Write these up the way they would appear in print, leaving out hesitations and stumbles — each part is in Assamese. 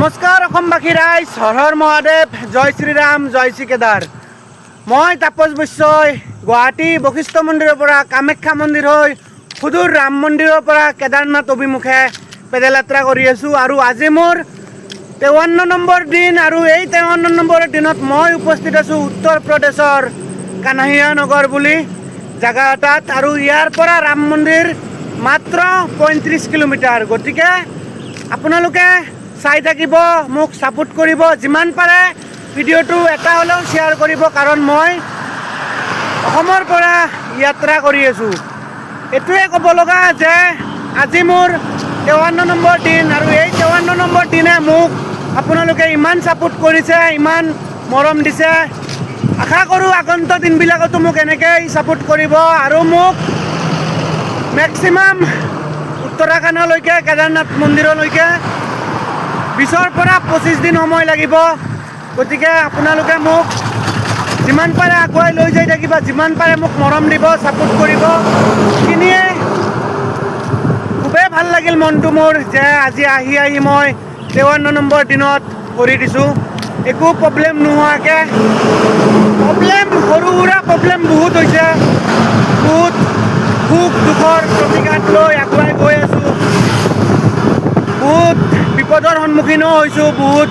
নমস্কাৰ অসমবাসী ৰাইজ, হৰ হৰ মহাদেৱ, জয় শ্ৰীৰাম, জয় শ্ৰী কেদাৰ। মই তাপস বৈশ্যই গুৱাহাটী বশিষ্ঠ মন্দিৰৰ পৰা কামাখ্যা মন্দিৰ হৈ সুদূৰ ৰাম মন্দিৰৰ পৰা কেদাৰনাথ অভিমুখে পেডেল যাত্ৰা কৰি আছোঁ। আৰু আজি মোৰ 53 নম্বৰ দিন, আৰু এই 53 নম্বৰ দিনত মই উপস্থিত আছোঁ উত্তৰ প্ৰদেশৰ কানহাইয়া নগৰ বুলি জেগা এটাত। আৰু ইয়াৰ পৰা ৰাম মন্দিৰ মাত্ৰ 35 কিলোমিটাৰ। গতিকে আপোনালোকে চাই থাকিব, মোক ছাপোৰ্ট কৰিব, যিমান পাৰে ভিডিঅ'টো এটা হ'লেও শ্বেয়াৰ কৰিব, কাৰণ মই অসমৰ পৰা যাত্ৰা কৰি আছোঁ। এইটোৱে ক'ব লগা যে আজি মোৰ 53 নম্বৰ দিন, আৰু এই 53 নম্বৰ দিনে মোক আপোনালোকে ইমান ছাপোৰ্ট কৰিছে, ইমান মৰম দিছে। আশা কৰোঁ আগন্তুক দিনবিলাকতো মোক এনেকৈ ছাপোৰ্ট কৰিব, আৰু মোক মেক্সিমাম উত্তৰাখণ্ডলৈকে কেদাৰনাথ মন্দিৰলৈকে 20ৰ পৰা 25 দিন সময় লাগিব। গতিকে আপোনালোকে মোক যিমান পাৰে আগুৱাই লৈ যাই থাকিব, যিমান পাৰে মোক মৰম দিব, ছাপোৰ্ট কৰিব। সেইখিনিয়ে খুবেই ভাল লাগিল মনটো মোৰ, যে আজি আহি মই 53 নম্বৰ দিনত ভৰি দিছোঁ একো প্ৰব্লেম নোহোৱাকৈ। প্ৰব্লেম সৰু সুৰা প্ৰব্লেম বহুত হৈছে, বহুত সুখ দুখৰ প্ৰতিঘাত লৈ আগুৱাই গৈ আছোঁ। বহুত বিপদৰ সন্মুখীনো হৈছোঁ, বহুত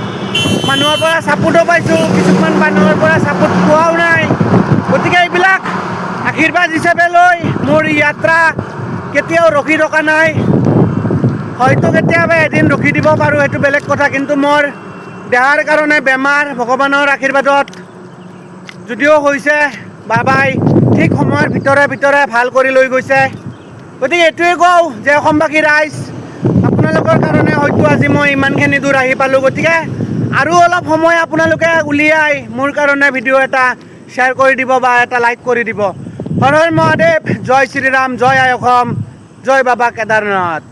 মানুহৰ পৰা ছাপোৰ্টো পাইছোঁ, কিছুমান মানুহৰ পৰা ছাপোৰ্ট পোৱাও নাই। গতিকে এইবিলাক আশীৰ্বাদ হিচাপে লৈ মোৰ যাত্ৰা কেতিয়াও ৰখি থকা নাই। হয়তো কেতিয়াবা এদিন ৰখি দিব পাৰোঁ, সেইটো বেলেগ কথা, কিন্তু মোৰ দেহাৰ কাৰণে বেমাৰ ভগৱানৰ আশীৰ্বাদত যদিও হৈছে, বাবাই ঠিক সময়ৰ ভিতৰে ভাল কৰি লৈ গৈছে। গতিকে এইটোৱে কওঁ যে অসমবাসী ৰাইজ, আপোনালোকৰ কাৰণে হয়তো আজি মই ইমানখিনি দূৰ আহি পালোঁ। গতিকে আৰু অলপ সময় আপোনালোকে উলিয়াই মোৰ কাৰণে ভিডিঅ' এটা শ্বেয়াৰ কৰি দিব বা এটা লাইক কৰি দিব। হৰ হৰ মহাদেৱ, জয় শ্ৰীৰাম, জয় আই অসম, জয় বাবা কেদাৰনাথ।